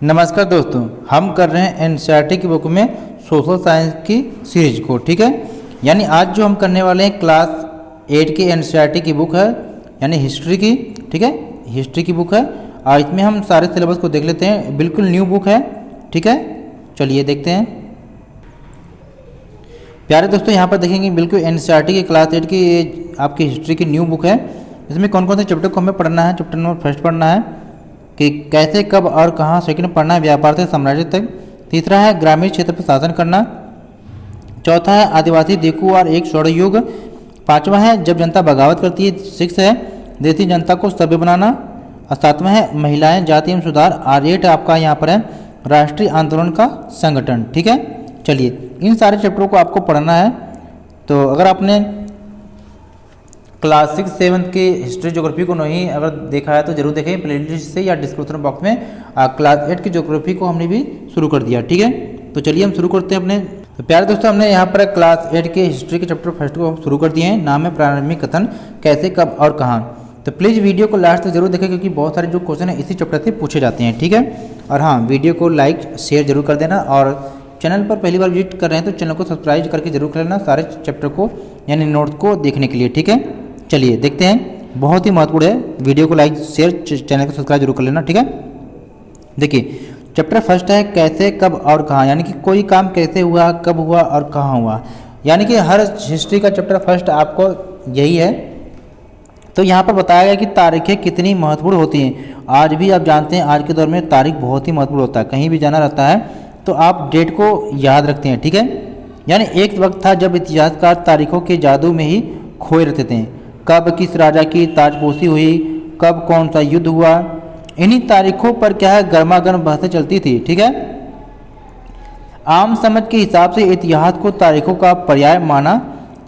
नमस्कार दोस्तों, हम कर रहे हैं एनसीईआरटी की बुक में सोशल साइंस की सीरीज को। ठीक है, यानी आज जो हम करने वाले हैं क्लास 8 की एनसीईआरटी की बुक है, यानी हिस्ट्री की। ठीक है, हिस्ट्री की बुक है और इसमें हम सारे सिलेबस को देख लेते हैं। बिल्कुल न्यू बुक है। ठीक है, चलिए देखते हैं। प्यारे दोस्तों, यहाँ पर देखेंगे बिल्कुल एनसीईआरटी की क्लास 8 की ये आपकी हिस्ट्री की न्यू बुक है। इसमें कौन कौन से चैप्टर को हमें पढ़ना है। चैप्टर नंबर फर्स्ट पढ़ना है कि कैसे, कब और कहाँ। सेकंड पढ़ना है व्यापार से साम्राज्य तक। तीसरा है ग्रामीण क्षेत्र पर शासन करना। चौथा है आदिवासी देखू और एक स्वर्ण युग। पांचवा है जब जनता बगावत करती है। 6 है देसी जनता को सभ्य बनाना। और 7वां है महिलाएं जाति एवं सुधार। और 8 आपका यहाँ पर है राष्ट्रीय आंदोलन का संगठन। ठीक है, चलिए इन सारे चैप्टरों को आपको पढ़ना है। तो अगर आपने क्लास 6, 7 की हिस्ट्री ज्योग्राफी को नहीं अगर देखा है तो जरूर देखें प्लेलिस्ट से या डिस्क्रिप्शन बॉक्स में। क्लास 8 की ज्योग्राफी को हमने भी शुरू कर दिया। ठीक है, तो चलिए हम शुरू करते हैं अपने। तो प्यारे दोस्तों, हमने यहाँ पर क्लास 8 के हिस्ट्री के चैप्टर फर्स्ट को शुरू कर दिए हैं। नाम है प्रारंभिक कथन, कैसे, कब और कहाँ। तो प्लीज़ वीडियो को लास्ट तक जरूर देखें क्योंकि बहुत सारे जो क्वेश्चन है इसी चैप्टर से पूछे जाते हैं। ठीक है, और हाँ, वीडियो को लाइक शेयर जरूर कर देना और चैनल पर पहली बार विजिट कर रहे हैं तो चैनल को सब्सक्राइब करके जरूर कर लेना सारे चैप्टर को यानी नोट्स को देखने के लिए। ठीक है, चलिए देखते हैं। बहुत ही महत्वपूर्ण है, वीडियो को लाइक शेयर चैनल को सब्सक्राइब जरूर कर लेना। ठीक है, देखिए चैप्टर फर्स्ट है कैसे, कब और कहाँ, यानी कि कोई काम कैसे हुआ, कब हुआ और कहाँ हुआ। यानी कि हर हिस्ट्री का चैप्टर फर्स्ट आपको यही है। तो यहाँ पर बताया गया कि तारीखें कितनी महत्वपूर्ण होती हैं। आज भी आप जानते हैं आज के दौर में तारीख बहुत ही महत्वपूर्ण होता है। कहीं भी जाना रहता है तो आप डेट को याद रखते हैं। ठीक है, यानी एक वक्त था जब इतिहासकार तारीखों के जादू में ही खोए रहते थे। कब किस राजा की ताजपोशी हुई, कब कौन सा युद्ध हुआ, इन्हीं तारीखों पर क्या है गर्मागर्म बहसें चलती थी। ठीक है, आम समझ के हिसाब से इतिहास को तारीखों का पर्याय माना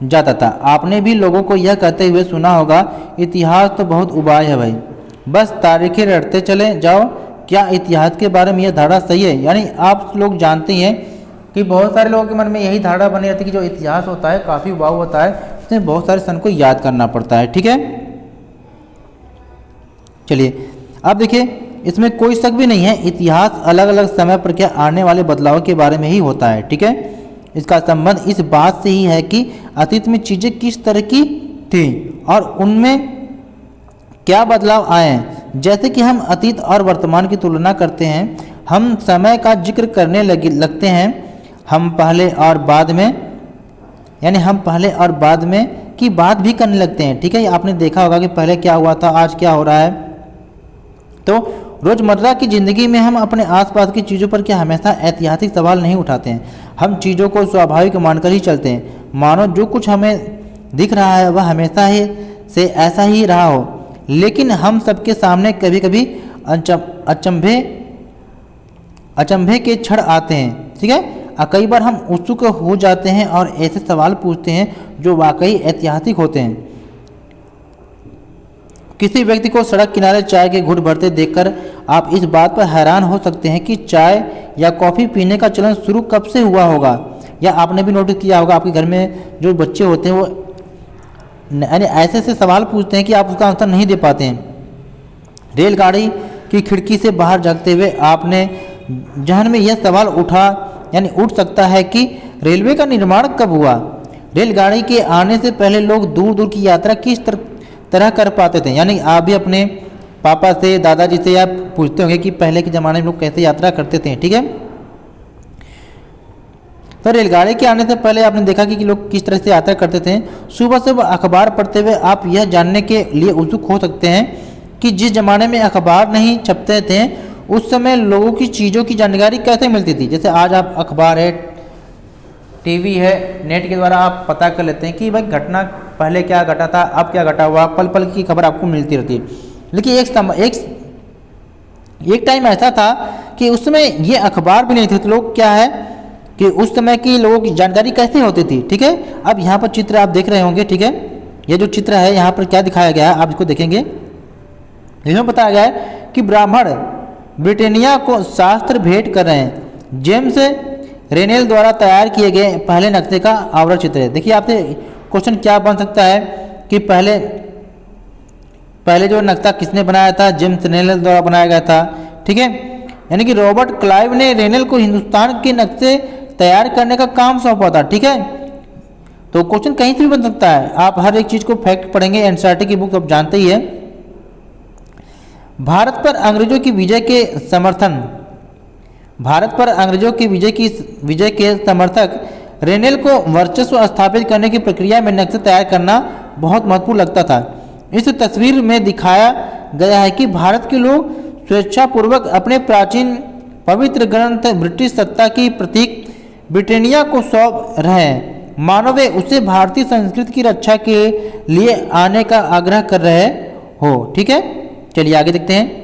जाता था। आपने भी लोगों को यह कहते हुए सुना होगा, इतिहास तो बहुत उबाय है भाई, बस तारीखें रटते चले जाओ। क्या इतिहास के बारे में यह धारणा सही है? यानी आप लोग जानते हैं कि बहुत सारे लोगों के मन में यही धारणा बनी रहती है कि जो इतिहास होता है काफ़ी उबाऊ होता है, इसमें बहुत सारे सन को याद करना पड़ता है। ठीक है, चलिए अब देखिए इसमें कोई शक भी नहीं है, इतिहास अलग अलग समय पर क्या आने वाले बदलाव के बारे में ही होता है। ठीक है, इसका संबंध इस बात से ही है कि अतीत में चीज़ें किस तरह की थी और उनमें क्या बदलाव आए हैं। जैसे कि हम अतीत और वर्तमान की तुलना करते हैं, हम समय का जिक्र करने लगते हैं, हम पहले और बाद में, यानी हम पहले और बाद में की बात भी करने लगते हैं। ठीक है, आपने देखा होगा कि पहले क्या हुआ था, आज क्या हो रहा है। तो रोज़मर्रा की ज़िंदगी में हम अपने आसपास की चीज़ों पर क्या हमेशा ऐतिहासिक सवाल नहीं उठाते हैं। हम चीज़ों को स्वाभाविक मानकर ही चलते हैं, मानो जो कुछ हमें दिख रहा है वह हमेशा ही से ऐसा ही रहा हो। लेकिन हम सबके सामने कभी कभी अचंभे के क्षण आते हैं। ठीक है, कई बार हम उत्सुक हो जाते हैं और ऐसे सवाल पूछते हैं जो वाकई ऐतिहासिक होते हैं। किसी व्यक्ति को सड़क किनारे चाय के घुट भरते देखकर आप इस बात पर हैरान हो सकते हैं कि चाय या कॉफ़ी पीने का चलन शुरू कब से हुआ होगा। या आपने भी नोटिस किया होगा आपके घर में जो बच्चे होते हैं वो यानी ऐसे ऐसे सवाल पूछते हैं कि आप उसका आंसर नहीं दे पाते हैं। रेलगाड़ी की खिड़की से बाहर झांकते हुए आपने जहन में यह सवाल उठ सकता है कि रेलवे का निर्माण कब हुआ। रेलगाड़ी के आने से पहले लोग दूर दूर की यात्रा किस तरह कर पाते थे। यानी आप भी अपने पापा से, दादाजी से आप पूछते होंगे कि पहले के ज़माने में लोग कैसे यात्रा करते थे। ठीक है, तो रेलगाड़ी के आने से पहले आपने देखा कि लोग किस तरह से यात्रा करते थे। सुबह से अखबार पढ़ते हुए आप यह जानने के लिए उत्सुक हो सकते हैं कि जिस ज़माने में अखबार नहीं छपते थे उस समय लोगों की चीज़ों की जानकारी कैसे मिलती थी। जैसे आज आप अखबार है, टीवी है, नेट के द्वारा आप पता कर लेते हैं कि भाई घटना पहले क्या घटा था, अब क्या घटा हुआ, पल पल की खबर आपको मिलती रहती है। लेकिन एक टाइम ऐसा था कि उस समय ये अखबार भी नहीं थे, तो लोग क्या है कि उस समय की लोगों की जानकारी कैसे होती थी। ठीक है, अब यहाँ पर चित्र आप देख रहे होंगे। ठीक है, ये जो चित्र है यहाँ पर क्या दिखाया गया है आप इसको देखेंगे। इसमें बताया गया है कि ब्राह्मण ब्रिटेनिया को शास्त्र भेंट कर रहे हैं। जेम्स रेनेल द्वारा तैयार किए गए पहले नक्शे का आवरण चित्र है। देखिए आपसे क्वेश्चन क्या बन सकता है कि पहले जो नक्शा किसने बनाया था, जेम्स रेनेल द्वारा बनाया गया था। ठीक है, यानी कि रॉबर्ट क्लाइव ने रेनेल को हिंदुस्तान के नक्शे तैयार करने का काम सौंपा था। ठीक है, तो क्वेश्चन कहीं से भी बन सकता है। आप हर एक चीज को फैक्ट पढ़ेंगे, एनसीईआरटी की बुक आप जानते ही है। भारत पर अंग्रेजों की विजय के समर्थन, भारत पर अंग्रेजों की विजय के समर्थक रेनेल को वर्चस्व स्थापित करने की प्रक्रिया में नक्शे तैयार करना बहुत महत्वपूर्ण लगता था। इस तस्वीर में दिखाया गया है कि भारत के लोग स्वेच्छापूर्वक अपने प्राचीन पवित्र ग्रंथ ब्रिटिश सत्ता की प्रतीक ब्रिटानिया को सौंप रहे हैं, मानो वे उसे भारतीय संस्कृति की रक्षा के लिए आने का आग्रह कर रहे हो। ठीक है, चलिए आगे देखते हैं।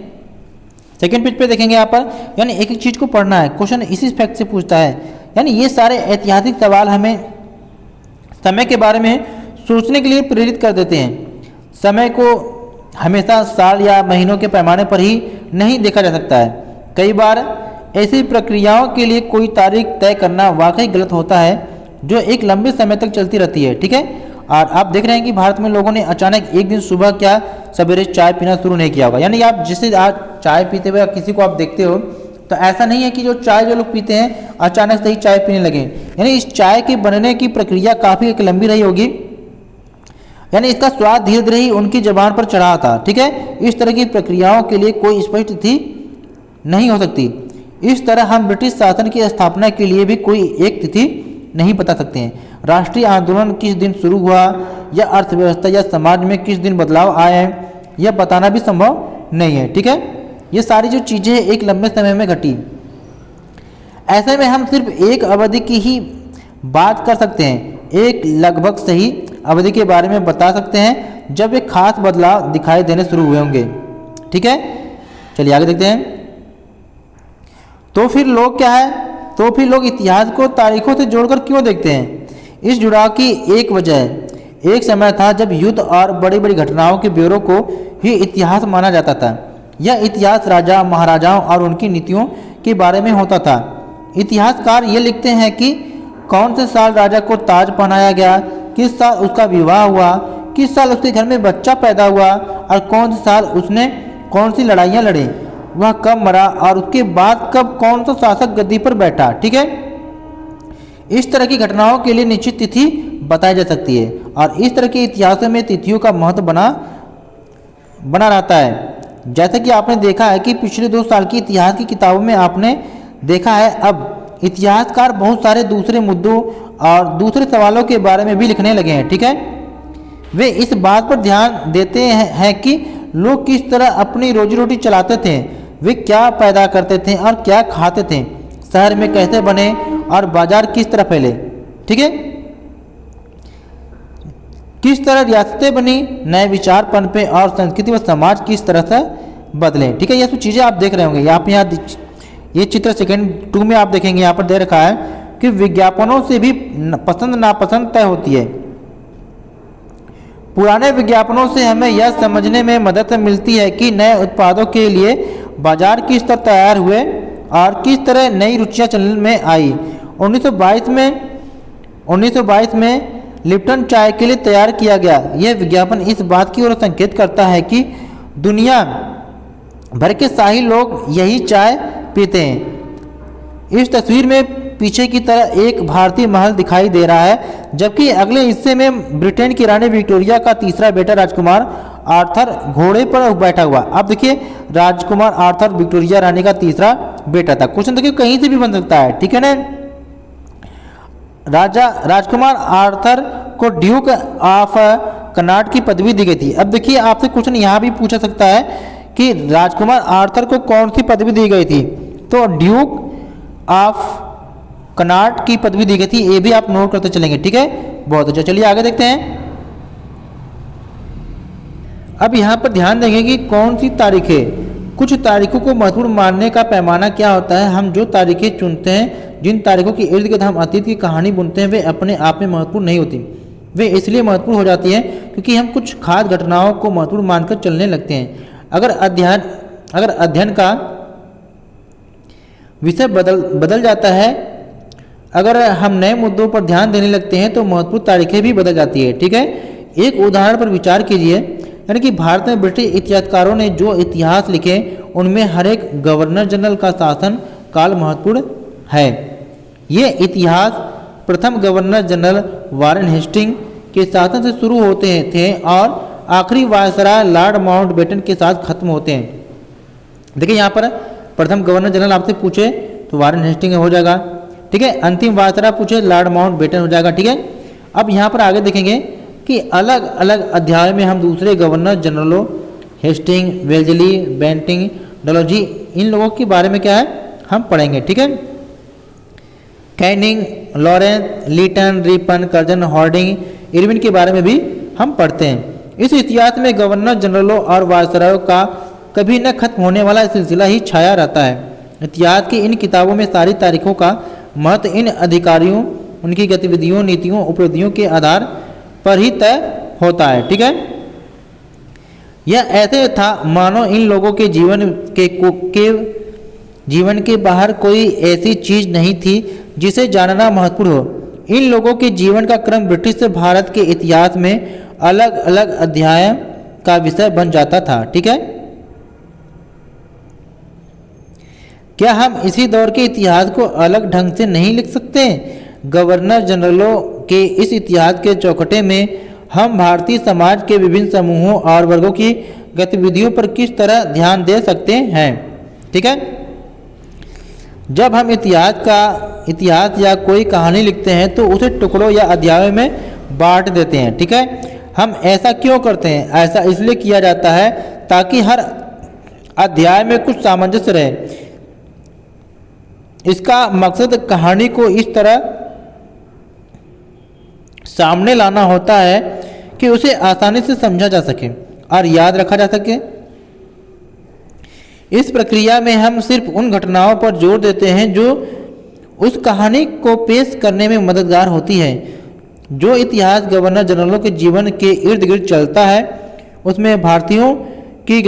सेकेंड पेज पे देखेंगे यहाँ पर, यानी एक एक चीज को पढ़ना है। क्वेश्चन इसी फैक्ट से पूछता है, यानी ये सारे ऐतिहासिक सवाल हमें समय के बारे में सोचने के लिए प्रेरित कर देते हैं। समय को हमेशा साल या महीनों के पैमाने पर ही नहीं देखा जा सकता है। कई बार ऐसी प्रक्रियाओं के लिए कोई तारीख तय करना वाकई गलत होता है जो एक लंबे समय तक चलती रहती है। ठीक है, और आप देख रहे हैं कि भारत में लोगों ने अचानक एक दिन सुबह क्या सवेरे चाय पीना शुरू नहीं किया होगा। यानी आप जिसे आज चाय पीते हुए किसी को आप देखते हो तो ऐसा नहीं है कि जो लोग पीते हैं अचानक से ही चाय पीने लगे। यानी इस चाय के बनने की प्रक्रिया काफ़ी एक लंबी रही होगी, यानी इसका स्वाद धीरे धीरे ही उनकी जबान पर चढ़ा था। ठीक है, इस तरह की प्रक्रियाओं के लिए कोई स्पष्ट तिथि नहीं हो सकती। इस तरह हम ब्रिटिश शासन की स्थापना के लिए भी कोई एक तिथि नहीं बता सकते हैं। राष्ट्रीय आंदोलन किस दिन शुरू हुआ या अर्थव्यवस्था या समाज में किस दिन बदलाव आए यह बताना भी संभव नहीं है। ठीक है, ये सारी जो चीज़ें एक लंबे समय में घटी। ऐसे में हम सिर्फ एक अवधि की ही बात कर सकते हैं, एक लगभग सही अवधि के बारे में बता सकते हैं जब एक खास बदलाव दिखाई देने शुरू हुए होंगे। ठीक है, चलिए आगे देखते हैं। तो फिर लोग क्या है, तो फिर लोग इतिहास को तारीखों से जोड़कर क्यों देखते हैं? इस जुड़ाव की एक वजह है, एक समय था जब युद्ध और बड़ी बड़ी घटनाओं के ब्यौरे को ही इतिहास माना जाता था। यह इतिहास राजा महाराजाओं और उनकी नीतियों के बारे में होता था। इतिहासकार ये लिखते हैं कि कौन से साल राजा को ताज पहनाया गया, किस साल उसका विवाह हुआ, किस साल उसके घर में बच्चा पैदा हुआ और कौन से साल उसने कौन सी लड़ाइयाँ लड़ी, वह कब मरा और उसके बाद कब कौन सा शासक गद्दी पर बैठा। ठीक है, इस तरह की घटनाओं के लिए निश्चित तिथि बताई जा सकती है और इस तरह के इतिहासों में तिथियों का महत्व बना रहता है। जैसे कि आपने देखा है कि पिछले 2 साल की इतिहास की किताबों में आपने देखा है, अब इतिहासकार बहुत सारे दूसरे मुद्दों और दूसरे सवालों के बारे में भी लिखने लगे हैं। ठीक है, वे इस बात पर ध्यान देते हैं कि लोग किस तरह अपनी रोजी रोटी चलाते थे, वे क्या पैदा करते थे और क्या खाते थे, शहर में कैसे बने और बाजार किस तरह फैले। ठीक है, किस तरह रियासतें बनी, नए विचार पनपे और संस्कृति व समाज किस तरह से बदले। ठीक है, ये सब चीज़ें आप देख रहे होंगे। यहाँ ये चित्र सेकंड 2 में आप देखेंगे, यहाँ पर दे रखा है कि विज्ञापनों से भी पसंद नापसंद तय होती है। पुराने विज्ञापनों से हमें यह समझने में मदद मिलती है कि नए उत्पादों के लिए बाजार किस तरह तैयार हुए और किस तरह नई रुचियां चलन में आई। 1922 में लिप्टन चाय के लिए तैयार किया गया यह विज्ञापन इस बात की ओर संकेत करता है कि दुनिया भर के शाही लोग यही चाय पीते हैं। इस तस्वीर में पीछे की तरह एक भारतीय महल दिखाई दे रहा है, जबकि अगले हिस्से में ब्रिटेन की रानी विक्टोरिया का तीसरा बेटा राजकुमार आर्थर घोड़े पर बैठा हुआ। अब देखिए, राजकुमार आर्थर विक्टोरिया रानी का तीसरा बेटा था। क्वेश्चन देखिए कहीं से भी बन सकता है। ठीक है ना, राजकुमार आर्थर को ड्यूक ऑफ कनाट की पदवी दी गई थी। अब देखिए, आपसे क्वेश्चन यहाँ भी पूछा सकता है कि राजकुमार आर्थर को कौन सी पदवी दी गई थी, तो ड्यूक ऑफ कनाट की पदवी दी गई थी। ये भी आप नोट करते चलेंगे। ठीक है, बहुत अच्छा। चलिए आगे देखते हैं। अब यहाँ पर ध्यान देंगे कि कौन सी तारीखें, कुछ तारीखों को महत्वपूर्ण मानने का पैमाना क्या होता है। हम जो तारीखें चुनते हैं, जिन तारीखों के इर्द गिर्द हम अतीत की कहानी बुनते हैं, वे अपने आप में महत्वपूर्ण नहीं होती। वे इसलिए महत्वपूर्ण हो जाती हैं क्योंकि हम कुछ खास घटनाओं को महत्वपूर्ण मानकर चलने लगते हैं। अगर अध्ययन का विषय बदल जाता है, अगर हम नए मुद्दों पर ध्यान देने लगते हैं तो महत्वपूर्ण तारीखें भी बदल जाती है। ठीक है, एक उदाहरण पर विचार कीजिए, यानी कि भारत में ब्रिटिश इतिहासकारों ने जो इतिहास लिखे उनमें हर एक गवर्नर जनरल का शासन काल महत्वपूर्ण है। ये इतिहास प्रथम गवर्नर जनरल वारेन हेस्टिंग के शासन से शुरू होते थे और आखिरी वायसराय लॉर्ड माउंटबेटन के साथ खत्म होते हैं। देखिए यहाँ पर प्रथम गवर्नर जनरल आपसे पूछे तो वारेन हेस्टिंग हो जाएगा, ठीक है। अंतिम वायसराय पूछे लॉर्ड माउंटबेटन हो जाएगा, ठीक है। अब यहाँ पर आगे देखेंगे कि अलग अलग अध्याय में हम दूसरे गवर्नर जनरलों हेस्टिंग, वेल्जली, बेंटिंग, डलहौजी, इन लोगों के बारे में क्या है हम पढ़ेंगे, ठीक है। Canning, Lawrence, Lytton, Ripon, Curzon, Harding, Irwin के बारे में भी हम पढ़ते हैं। इस इतिहास में गवर्नर जनरलों और वायसरायों का कभी न खत्म होने वाला सिलसिला ही छाया रहता है। इतिहास की इन किताबों में सारी तारीखों का महत्व इन अधिकारियों, उनकी गतिविधियों, नीतियों, उपलब्धियों के आधार पर ही तय होता है, ठीक है। यह ऐसे था मानो इन लोगों के जीवन के बाहर कोई ऐसी चीज नहीं थी जिसे जानना महत्वपूर्ण हो। इन लोगों के जीवन का क्रम ब्रिटिश भारत के इतिहास में अलग अलग अध्याय का विषय बन जाता था, ठीक है। क्या हम इसी दौर के इतिहास को अलग ढंग से नहीं लिख सकते? गवर्नर जनरलों के इस इतिहास के चौखटे में हम भारतीय समाज के विभिन्न समूहों और वर्गों की गतिविधियों पर किस तरह ध्यान दे सकते हैं, ठीक है। जब हम इतिहास या कोई कहानी लिखते हैं तो उसे टुकड़ों या अध्यायों में बांट देते हैं, ठीक है। हम ऐसा क्यों करते हैं? ऐसा इसलिए किया जाता है ताकि हर अध्याय में कुछ सामंजस्य रहे। इसका मकसद कहानी को इस तरह सामने लाना होता है कि उसे आसानी से समझा जा सके और याद रखा जा सके। इस प्रक्रिया में हम सिर्फ उन घटनाओं पर जोर देते हैं जो उस कहानी को पेश करने में मददगार होती है। जो इतिहास गवर्नर जनरलों के जीवन के इर्द गिर्द चलता है उसमें भारतीयों की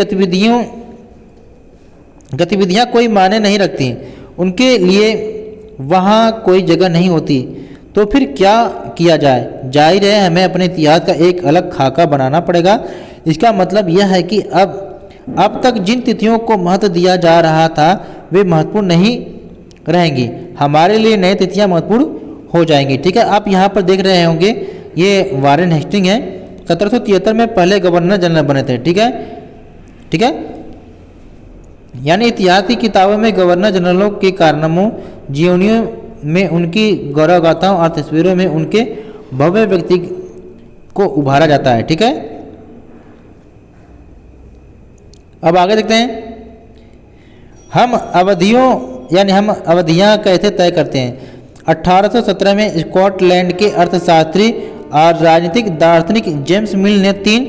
गतिविधियां कोई मायने नहीं रखती, उनके लिए वहाँ कोई जगह नहीं होती। तो फिर क्या किया जाए? जाहिर है हमें अपने इतिहास का एक अलग खाका बनाना पड़ेगा। इसका मतलब यह है कि अब तक जिन तिथियों को महत्व दिया जा रहा था वे महत्वपूर्ण नहीं रहेंगी, हमारे लिए नई तिथियां महत्वपूर्ण हो जाएंगी, ठीक है। आप यहाँ पर देख रहे होंगे ये वारेन हेस्टिंग है, 1773 में पहले गवर्नर जनरल बने थे, ठीक है, ठीक है। यानी इतिहास की किताबों में गवर्नर जनरलों के कारनामों, जीवनियों में उनकी गौरव गाथाओं और तस्वीरों में उनके भव्य व्यक्ति को उभारा जाता है, ठीक है। अब आगे देखते हैं हम अवधियां कैसे तय करते हैं। 1817 में स्कॉटलैंड के अर्थशास्त्री और राजनीतिक दार्शनिक जेम्स मिल ने तीन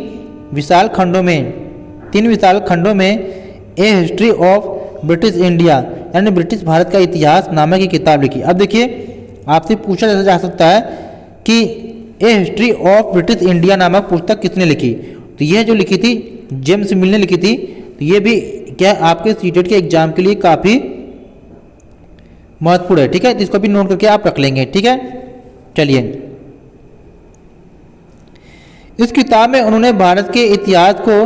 विशाल खंडों में ए हिस्ट्री ऑफ ब्रिटिश इंडिया यानी ब्रिटिश भारत का इतिहास नामक की किताब लिखी। अब देखिए आपसे पूछा जा सकता है कि ए हिस्ट्री ऑफ ब्रिटिश इंडिया नामक पुस्तक किसने लिखी? तो यह जो लिखी थी जेम्स मिल ने लिखी थी। तो ये भी क्या आपके सीटेट के एग्जाम के लिए काफ़ी महत्वपूर्ण है, ठीक है। इसको भी नोट करके आप रख लेंगे, ठीक है। चलिए, इस किताब में उन्होंने भारत के इतिहास को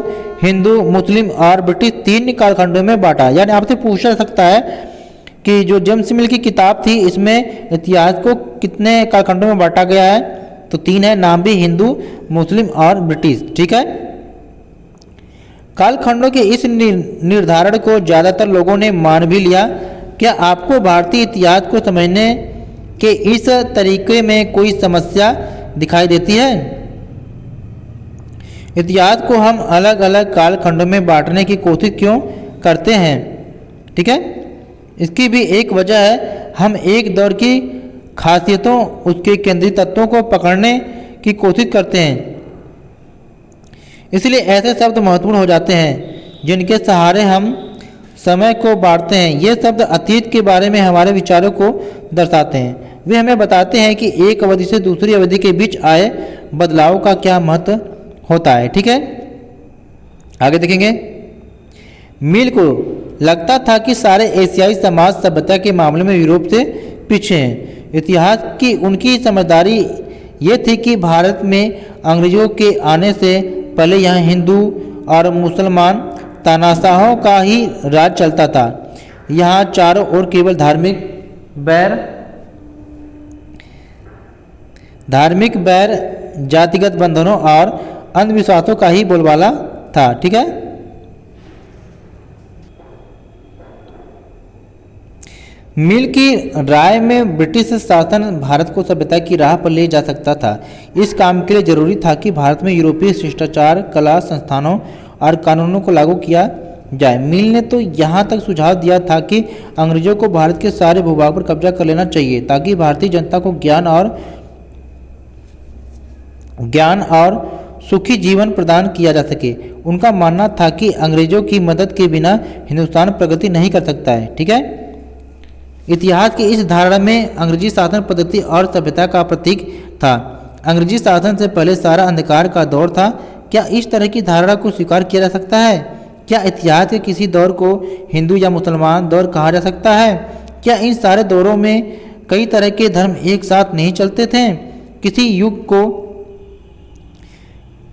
हिंदू, मुस्लिम और ब्रिटिश तीन कालखंडों में बांटा। यानी आपसे पूछा जा सकता है कि जो जेम्स मिल की किताब थी इसमें इतिहास को कितने कालखंडों में बांटा गया है? तो तीन है, नाम भी हिंदू, मुस्लिम और ब्रिटिश, ठीक है। कालखंडों के इस निर्धारण को ज़्यादातर लोगों ने मान भी लिया। क्या आपको भारतीय इतिहास को समझने के इस तरीके में कोई समस्या दिखाई देती है? इतिहास को हम अलग अलग कालखंडों में बांटने की कोशिश क्यों करते हैं, ठीक है। इसकी भी एक वजह है, हम एक दौर की खासियतों, उसके केंद्रीय तत्वों को पकड़ने की कोशिश करते हैं। इसलिए ऐसे शब्द महत्वपूर्ण हो जाते हैं जिनके सहारे हम समय को बांटते हैं। ये शब्द अतीत के बारे में हमारे विचारों को दर्शाते हैं। वे हमें बताते हैं कि एक अवधि से दूसरी अवधि के बीच आए बदलाव का क्या महत्व होता है, ठीक है। आगे देखेंगे, मिल को लगता था कि सारे एशियाई समाज सभ्यता के मामले में यूरोप से पीछे हैं। इतिहास की उनकी समझदारी ये थी कि भारत में अंग्रेजों के आने से पहले यहाँ हिंदू और मुसलमान तानाशाहों का ही राज चलता था। यहाँ चारों ओर केवल धार्मिक बैर, जातिगत बंधनों और अंधविश्वासों का ही बोलबाला था। ठीक है, मिल की राय में ब्रिटिश शासन भारत को सभ्यता की राह पर ले जा सकता था। इस काम के लिए जरूरी था कि भारत में यूरोपीय शिष्टाचार, कला, संस्थानों और कानूनों को लागू किया जाए। मिल ने तो यहाँ तक सुझाव दिया था कि अंग्रेजों को भारत के सारे भूभाग पर कब्जा कर लेना चाहिए ताकि भारतीय जनता को ज्ञान और सुखी जीवन प्रदान किया जा सके। उनका मानना था कि अंग्रेजों की मदद के बिना हिंदुस्तान प्रगति नहीं कर सकता है। ठीक है, इतिहास की इस धारणा में अंग्रेजी शासन पद्धति और सभ्यता का प्रतीक था। अंग्रेजी शासन से पहले सारा अंधकार का दौर था। क्या इस तरह की धारणा को स्वीकार किया जा सकता है? क्या इतिहास के किसी दौर को हिंदू या मुसलमान दौर कहा जा सकता है? क्या इन सारे दौरों में कई तरह के धर्म एक साथ नहीं चलते थे? किसी युग को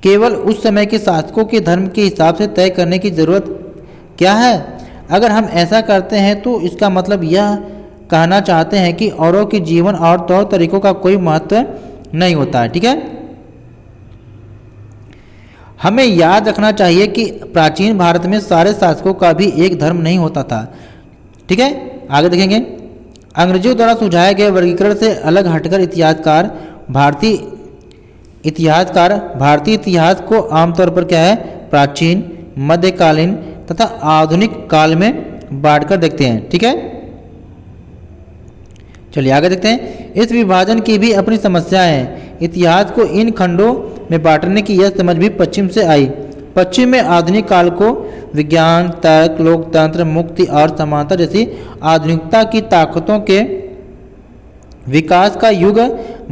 केवल उस समय के शासकों के धर्म के हिसाब से तय करने की जरूरत क्या है? अगर हम ऐसा करते हैं तो इसका मतलब यह कहना चाहते हैं कि औरों के जीवन और तौर तरीकों का कोई महत्व नहीं होता है। ठीक है, हमें याद रखना चाहिए कि प्राचीन भारत में सारे शासकों का भी एक धर्म नहीं होता था। ठीक है, आगे देखेंगे। अंग्रेजों द्वारा सुझाए गए वर्गीकरण से अलग हटकर भारतीय इतिहास को आमतौर पर क्या है, प्राचीन, मध्यकालीन तथा आधुनिक काल में बांटकर देखते हैं। ठीक है, चलिए आगे देखते हैं। इस विभाजन की भी अपनी समस्याएं हैं। इतिहास को इन खंडों में बांटने की यह समझ भी पश्चिम से आई। पश्चिम में आधुनिक काल को विज्ञान, तर्क, लोकतंत्र, मुक्ति और समानता जैसी आधुनिकता की ताकतों के विकास का युग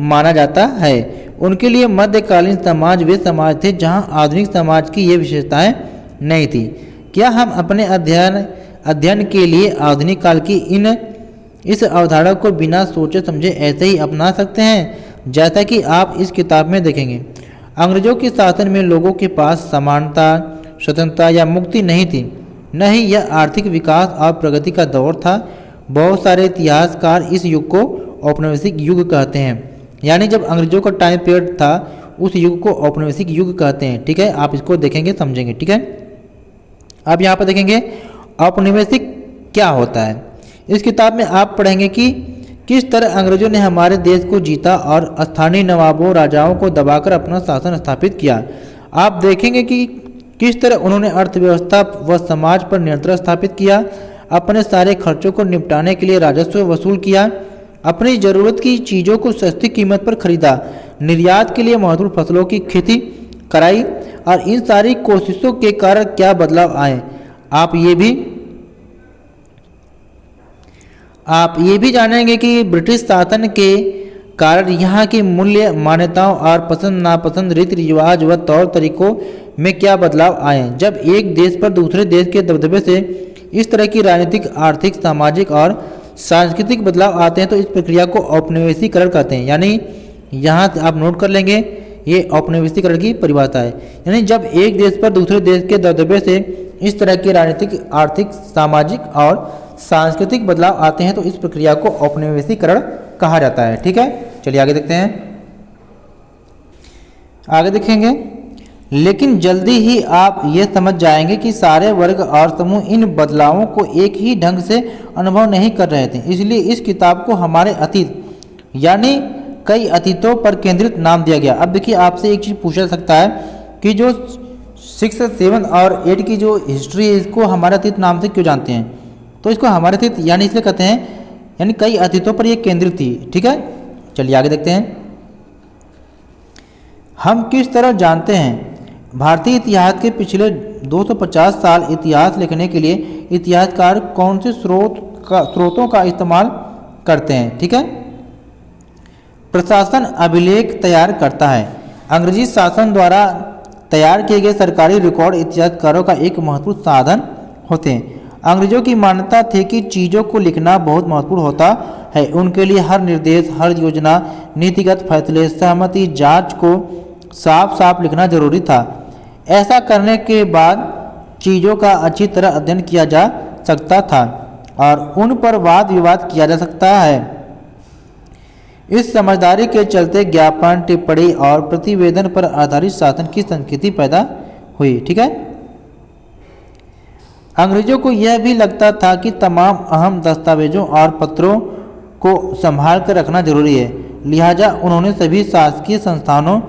माना जाता है। उनके लिए मध्यकालीन समाज वे समाज थे जहां आधुनिक समाज की ये विशेषताएं नहीं थी। क्या हम अपने अध्ययन के लिए आधुनिक काल की इस अवधारणा को बिना सोचे समझे ऐसे ही अपना सकते हैं जैसा कि आप इस किताब में देखेंगे? अंग्रेजों के शासन में लोगों के पास समानता, स्वतंत्रता या मुक्ति नहीं थी। न ही यह आर्थिक विकास और प्रगति का दौर था। बहुत सारे इतिहासकार इस युग को औपनिवेशिक युग कहते हैं। यानी जब अंग्रेजों का टाइम पीरियड था उस युग को औपनिवेशिक युग कहते हैं। ठीक है, आप इसको देखेंगे, समझेंगे। ठीक है, अब यहाँ पर देखेंगे औपनिवेशिक क्या होता है। इस किताब में आप पढ़ेंगे कि किस तरह अंग्रेजों ने हमारे देश को जीता और स्थानीय नवाबों, राजाओं को दबाकर अपना शासन स्थापित किया। आप देखेंगे कि किस तरह उन्होंने अर्थव्यवस्था व समाज पर नियंत्रण स्थापित किया, अपने सारे खर्चों को निपटाने के लिए राजस्व वसूल किया, अपनी ज़रूरत की चीज़ों को सस्ती कीमत पर खरीदा, निर्यात के लिए महत्वपूर्ण फसलों की खेती कराई और इन सारी कोशिशों के कारण क्या बदलाव आए। आप ये भी जानेंगे कि ब्रिटिश शासन के कारण यहाँ की मूल्य, मान्यताओं और पसंद नापसंद, रीति रिवाज व तौर तरीकों में क्या बदलाव आए। जब एक देश पर दूसरे देश के दबदबे से इस तरह की राजनीतिक, आर्थिक, सामाजिक और सांस्कृतिक बदलाव आते हैं तो इस प्रक्रिया को औपनिवेशीकरण कहते हैं। यानी यहाँ आप नोट कर लेंगे, ये औपनिवेशीकरण की परिभाषा है। यानी जब एक देश पर दूसरे देश के दबदबे से इस तरह के राजनीतिक, आर्थिक, सामाजिक और सांस्कृतिक बदलाव आते हैं तो इस प्रक्रिया को औपनिवेशीकरण कहा जाता है। ठीक है, चलिए आगे देखते हैं। आगे देखेंगे, लेकिन जल्दी ही आप ये समझ जाएंगे कि सारे वर्ग और समूह इन बदलावों को एक ही ढंग से अनुभव नहीं कर रहे थे। इसलिए इस किताब को हमारे अतीत यानी कई अतीतों पर केंद्रित नाम दिया गया। अब देखिए, आपसे एक चीज़ पूछा सकता है कि जो 6, 7 और 8 की जो हिस्ट्री है इसको हमारे अतीत नाम से क्यों जानते हैं? तो इसको हमारे अतीत यानी इसलिए कहते हैं यानी कई अतीतों पर ये केंद्रित थी। ठीक है, चलिए आगे देखते हैं। हम किस तरह जानते हैं? भारतीय इतिहास के पिछले 250 साल इतिहास लिखने के लिए इतिहासकार कौन से स्रोतों का इस्तेमाल करते हैं? ठीक है, प्रशासन अभिलेख तैयार करता है। अंग्रेजी शासन द्वारा तैयार किए गए सरकारी रिकॉर्ड इतिहासकारों का एक महत्वपूर्ण साधन होते हैं। अंग्रेजों की मान्यता थी कि चीज़ों को लिखना बहुत महत्वपूर्ण होता है। उनके लिए हर निर्देश, हर योजना, नीतिगत फैसले, सहमति, जांच को साफ साफ लिखना जरूरी था। ऐसा करने के बाद चीज़ों का अच्छी तरह अध्ययन किया जा सकता था और उन पर वाद विवाद किया जा सकता है। इस समझदारी के चलते ज्ञापन, टिप्पणी और प्रतिवेदन पर आधारित शासन की संस्कृति पैदा हुई। ठीक है। अंग्रेजों को यह भी लगता था कि तमाम अहम दस्तावेजों और पत्रों को संभाल कर रखना जरूरी है, लिहाजा उन्होंने सभी शासकीय संस्थानों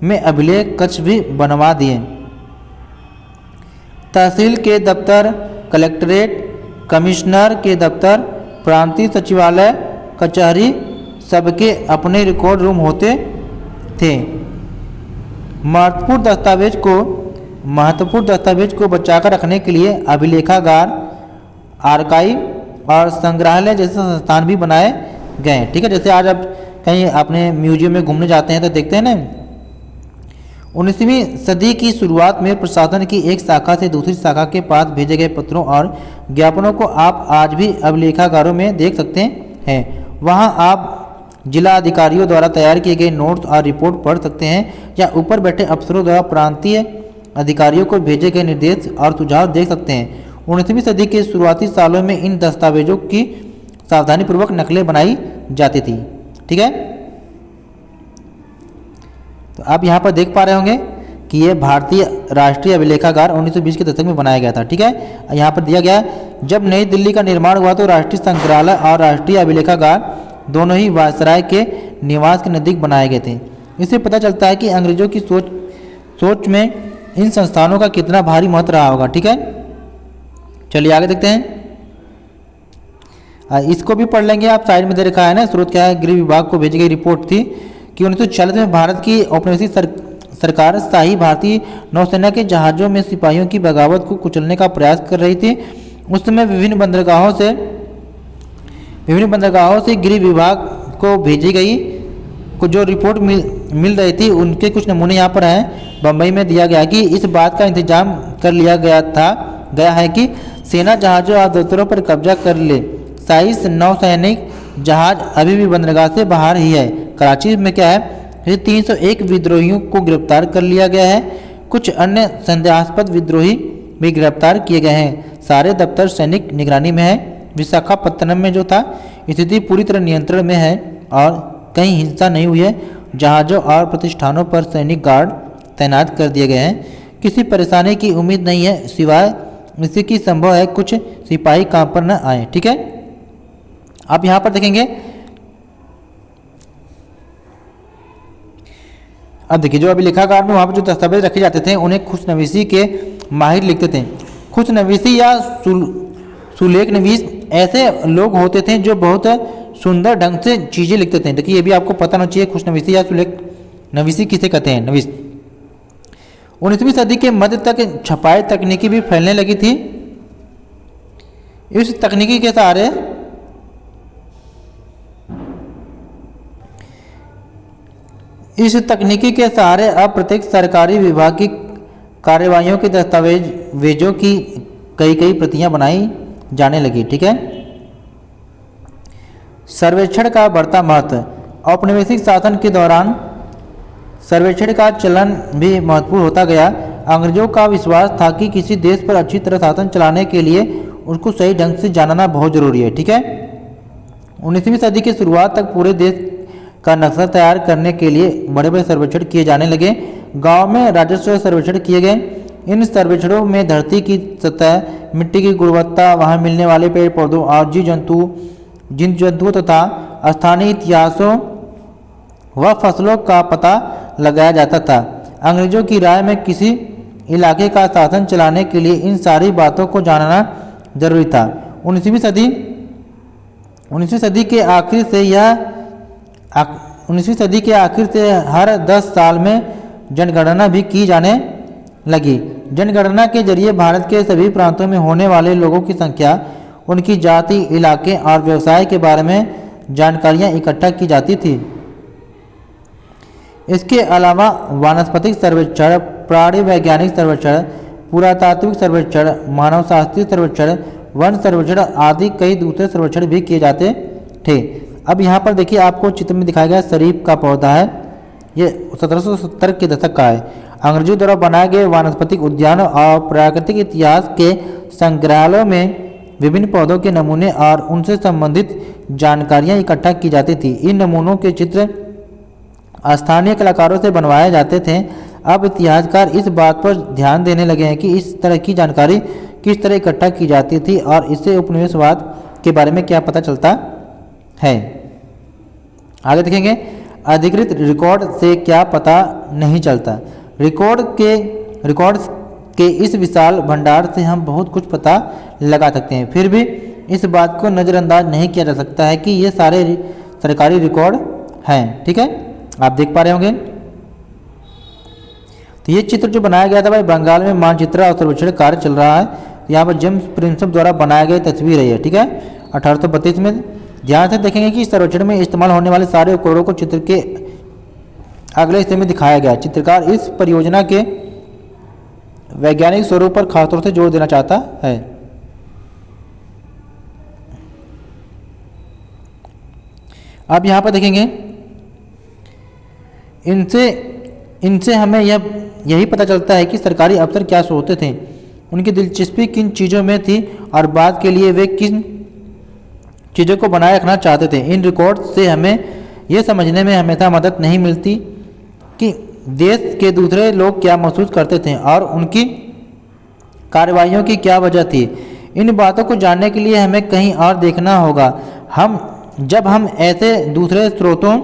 में अभिलेख कक्ष भी बनवा दिए। तहसील के दफ्तर, कलेक्ट्रेट, कमिश्नर के दफ्तर, प्रांतीय सचिवालय, कचहरी सबके अपने रिकॉर्ड रूम होते थे। महत्वपूर्ण दस्तावेज को बचाकर रखने के लिए अभिलेखागार, आर्काइव और संग्रहालय जैसे संस्थान भी बनाए गए। ठीक है। जैसे आज आप कहीं अपने म्यूजियम में घूमने जाते हैं तो देखते हैं ना। 19वीं सदी की शुरुआत में प्रशासन की एक शाखा से दूसरी शाखा के पास भेजे गए पत्रों और ज्ञापनों को आप आज भी अभिलेखागारों में देख सकते हैं। वहां आप जिला अधिकारियों द्वारा तैयार किए गए नोट्स और रिपोर्ट पढ़ सकते हैं या ऊपर बैठे अफसरों द्वारा प्रांतीय अधिकारियों को भेजे गए निर्देश और सुझाव देख सकते हैं। 19वीं सदी के शुरुआती सालों में इन दस्तावेजों की सावधानीपूर्वक नकलें बनाई जाती थी। ठीक है। तो आप यहाँ पर देख पा रहे होंगे कि ये भारतीय राष्ट्रीय अभिलेखागार 1920 के दशक में बनाया गया था। ठीक है। यहाँ पर दिया गया, जब नई दिल्ली का निर्माण हुआ तो राष्ट्रीय संग्रहालय और राष्ट्रीय अभिलेखागार दोनों ही वायसराय के निवास के नज़दीक बनाए गए थे। इससे पता चलता है कि अंग्रेजों की सोच में इन संस्थानों का कितना भारी महत्व रहा होगा। ठीक है। चलिए आगे देखते हैं। इसको भी पढ़ लेंगे आप, साइड में दे रखा है ना। स्रोत क्या है? गृह विभाग को भेजी गई रिपोर्ट थी कि 1940 में भारत की औपनिवेशिक सरकार शाही भारतीय नौसेना के जहाज़ों में सिपाहियों की बगावत को कुचलने का प्रयास कर रही थी। उस समय विभिन्न बंदरगाहों से गृह विभाग को भेजी गई को जो रिपोर्ट मिल रही थी उनके कुछ नमूने यहाँ पर हैं। बम्बई में दिया गया कि इस बात का इंतजाम कर लिया गया है कि सेना जहाज़ों और दफ्तरों पर कब्जा कर ले। शाही नौसैनिक जहाज अभी भी बंदरगाह से बाहर ही है। कराची में क्या है, 301 विद्रोहियों को गिरफ्तार कर लिया गया है। कुछ अन्य संदेहास्पद विद्रोही भी गिरफ्तार किए गए हैं। सारे दफ्तर सैनिक निगरानी में है। विशाखापत्तनम में जो था स्थिति पूरी तरह नियंत्रण में है और कहीं हिंसा नहीं हुई है। जहाज़ों और प्रतिष्ठानों पर सैनिक गार्ड तैनात कर दिए गए हैं। किसी परेशानी की उम्मीद नहीं है, सिवाय इसी की संभव है कुछ सिपाही काम पर न आए। ठीक है। आप यहाँ पर देखेंगे, अब देखिए जो अभिलेखागार में वहाँ पर जो दस्तावेज रखे जाते थे उन्हें खुशनवीसी के माहिर लिखते थे। खुशनवीसी या सुलेख नवीस ऐसे लोग होते थे जो बहुत सुंदर ढंग से चीज़ें लिखते थे। देखिए ये भी आपको पता होना चाहिए, खुशनवीसी या सुलेख नवीसी किसे कहते हैं, नवीस। 19वीं सदी के मध्य तक छपाई तकनीकी भी फैलने लगी थी। इस तकनीकी के सहारे अब प्रत्येक सरकारी विभाग की कार्यवाहियों के दस्तावेजों की कई प्रतियां बनाई जाने लगी। ठीक है। सर्वेक्षण का बढ़ता महत्व। औपनिवेशिक शासन के दौरान सर्वेक्षण का चलन भी महत्वपूर्ण होता गया। अंग्रेजों का विश्वास था कि किसी देश पर अच्छी तरह शासन चलाने के लिए उसको सही ढंग से जानना बहुत जरूरी है। ठीक है। 19वीं सदी की शुरुआत तक पूरे देश का नक्शा तैयार करने के लिए बड़े बड़े सर्वेक्षण किए जाने लगे। गांव में राजस्व सर्वेक्षण किए गए। इन सर्वेक्षणों में धरती की सतह, मिट्टी की गुणवत्ता, वहां मिलने वाले पेड़ पौधों और जीव जंतुओं तथा स्थानीय इतिहासों व फसलों का पता लगाया जाता था। अंग्रेजों की राय में किसी इलाके का शासन चलाने के लिए इन सारी बातों को जानना जरूरी था। 19वीं सदी के आखिर से हर 10 साल में जनगणना भी की जाने लगी। जनगणना के जरिए भारत के सभी प्रांतों में होने वाले लोगों की संख्या, उनकी जाति, इलाके और व्यवसाय के बारे में जानकारियां इकट्ठा की जाती थी। इसके अलावा वानस्पतिक सर्वेक्षण, प्राणी वैज्ञानिक सर्वेक्षण, पुरातात्विक सर्वेक्षण, मानवशास्त्रीय सर्वेक्षण, वन सर्वेक्षण आदि कई दूसरे सर्वेक्षण भी किए जाते थे। अब यहाँ पर देखिए आपको चित्र में दिखाया गया शरीफ का पौधा है। ये 1770 के दशक का है। अंग्रेजों द्वारा बनाए गए वानस्पतिक उद्यानों और प्राकृतिक इतिहास के संग्रहालयों में विभिन्न पौधों के नमूने और उनसे संबंधित जानकारियां इकट्ठा की जाती थी। इन नमूनों के चित्र स्थानीय कलाकारों से बनवाए जाते थे। अब इतिहासकार इस बात पर ध्यान देने लगे हैं कि इस तरह की जानकारी किस तरह इकट्ठा की जाती थी और इससे उपनिवेशवाद के बारे में क्या पता चलता है। आगे देखेंगे, अधिकृत रिकॉर्ड से क्या पता नहीं चलता। रिकॉर्ड्स के इस विशाल भंडार से हम बहुत कुछ पता लगा सकते हैं, फिर भी इस बात को नज़रअंदाज नहीं किया जा सकता है कि ये सारे सरकारी रिकॉर्ड हैं। ठीक है, आप देख पा रहे होंगे। तो ये चित्र जो बनाया गया था भाई, बंगाल में मानचित्र और सर्वेक्षण कार्य चल रहा है। यहाँ पर जेम्स प्रिंसप द्वारा बनाया गया तस्वीर है ये। ठीक है, 1832 में। ध्यान से देखेंगे कि सर्वेक्षण में इस्तेमाल होने वाले सारे उपकरणों को चित्र के अगले हिस्से में दिखाया गया। चित्रकार इस परियोजना के वैज्ञानिक स्वरूप पर खासतौर से जोर देना चाहता है। अब यहाँ पर देखेंगे, इनसे हमें यही पता चलता है कि सरकारी अफसर क्या सोचते थे, उनकी दिलचस्पी किन चीज़ों में थी और बाद के लिए वे किन चीज़ों को बनाए रखना चाहते थे। इन रिकॉर्ड से हमें यह समझने में हमेशा मदद नहीं मिलती कि देश के दूसरे लोग क्या महसूस करते थे और उनकी कार्रवाइयों की क्या वजह थी। इन बातों को जानने के लिए हमें कहीं और देखना होगा। जब हम ऐसे दूसरे स्रोतों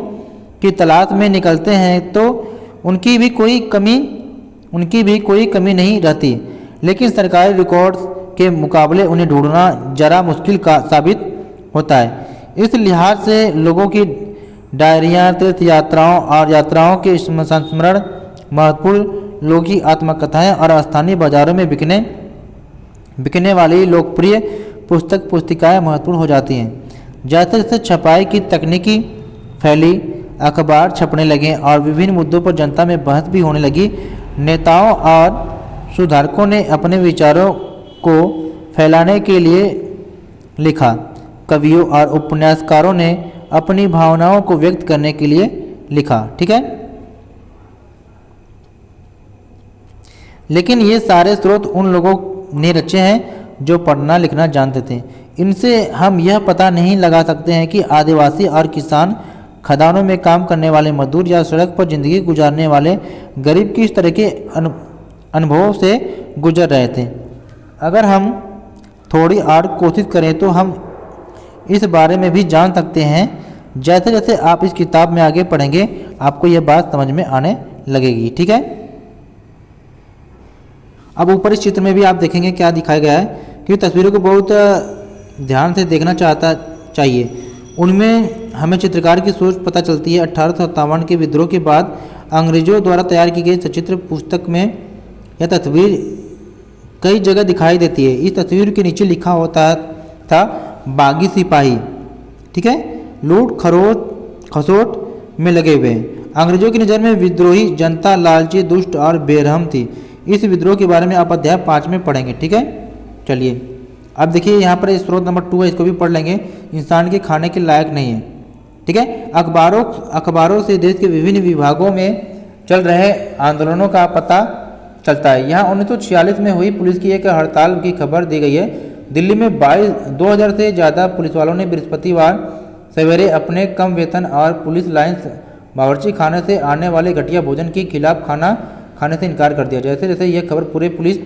की तलाश में निकलते हैं तो उनकी भी कोई कमी नहीं रहती, लेकिन सरकारी रिकॉर्ड्स के मुकाबले उन्हें ढूंढना जरा मुश्किल का साबित होता है। इस लिहाज से लोगों की डायरियाँ, तीर्थ यात्राओं और यात्राओं के संस्मरण महत्वपूर्ण, लोगों की आत्मकथाएँ और स्थानीय बाजारों में बिकने वाली लोकप्रिय पुस्तिकाएँ महत्वपूर्ण हो जाती हैं। जैसे जैसे छपाई की तकनीकी फैली, अखबार छपने लगे और विभिन्न मुद्दों पर जनता में बहस भी होने लगी, नेताओं और सुधारकों ने अपने विचारों को फैलाने के लिए लिखा। कवियों और उपन्यासकारों ने अपनी भावनाओं को व्यक्त करने के लिए लिखा। ठीक है, लेकिन ये सारे स्रोत उन लोगों ने रचे हैं जो पढ़ना लिखना जानते थे। इनसे हम यह पता नहीं लगा सकते हैं कि आदिवासी और किसान, खदानों में काम करने वाले मजदूर या सड़क पर जिंदगी गुजारने वाले गरीब किस तरह के अनुभवों से गुजर रहे थे। अगर हम थोड़ी और कोशिश करें तो हम इस बारे में भी जान सकते हैं। जैसे जैसे आप इस किताब में आगे पढ़ेंगे आपको यह बात समझ में आने लगेगी। ठीक है, अब ऊपर इस चित्र में भी आप देखेंगे क्या दिखाया गया है कि तस्वीरों को बहुत ध्यान से देखना चाहिए। उनमें हमें चित्रकार की सोच पता चलती है। 1857 के विद्रोह के बाद अंग्रेजों द्वारा तैयार की गई सचित्र पुस्तक में यह तस्वीर कई जगह दिखाई देती है। इस तस्वीर के नीचे लिखा होता था बागी सिपाही। ठीक है, लूट खसोट में लगे हुए। अंग्रेजों की नज़र में विद्रोही जनता लालची, दुष्ट और बेरहम थी। इस विद्रोह के बारे में आप अध्याय 5 में पढ़ेंगे। ठीक है, चलिए अब देखिए यहाँ पर स्रोत नंबर 2 है, इसको भी पढ़ लेंगे। इंसान के खाने के लायक नहीं है। ठीक है, अखबारों से देश के विभिन्न विभागों में चल रहे आंदोलनों का पता चलता है। यहाँ 1946 में हुई पुलिस की एक हड़ताल की खबर दी गई है। दिल्ली में 2000 से ज़्यादा पुलिस वालों ने बृहस्पतिवार सवेरे अपने कम वेतन और पुलिस लाइन्स बावर्ची खाने से आने वाले घटिया भोजन के खिलाफ खाना खाने से इनकार कर दिया। जैसे जैसे यह खबर पूरे पुलिस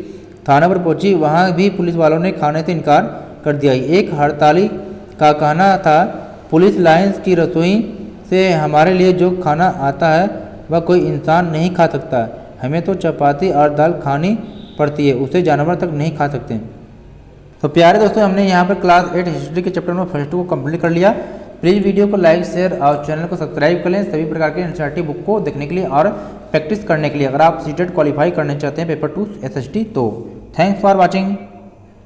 थाना पर पहुंची, वहां भी पुलिस वालों ने खाने से इनकार कर दिया। एक हड़ताली का कहना था, पुलिस लाइन्स की रसोई से हमारे लिए जो खाना आता है वह कोई इंसान नहीं खा सकता। हमें तो चपाती और दाल खानी पड़ती है, उसे जानवर तक नहीं खा सकते। तो प्यारे दोस्तों, हमने यहाँ पर क्लास 8 हिस्ट्री के चैप्टर नंबर 1 को कंप्लीट कर लिया। प्लीज़ वीडियो को लाइक, शेयर और चैनल को सब्सक्राइब कर लें सभी प्रकार के एनसीईआरटी बुक को देखने के लिए और प्रैक्टिस करने के लिए। अगर आप सीटेट क्वालिफाई करना चाहते हैं पेपर 2 SST तो थैंक्स फॉर वॉचिंग।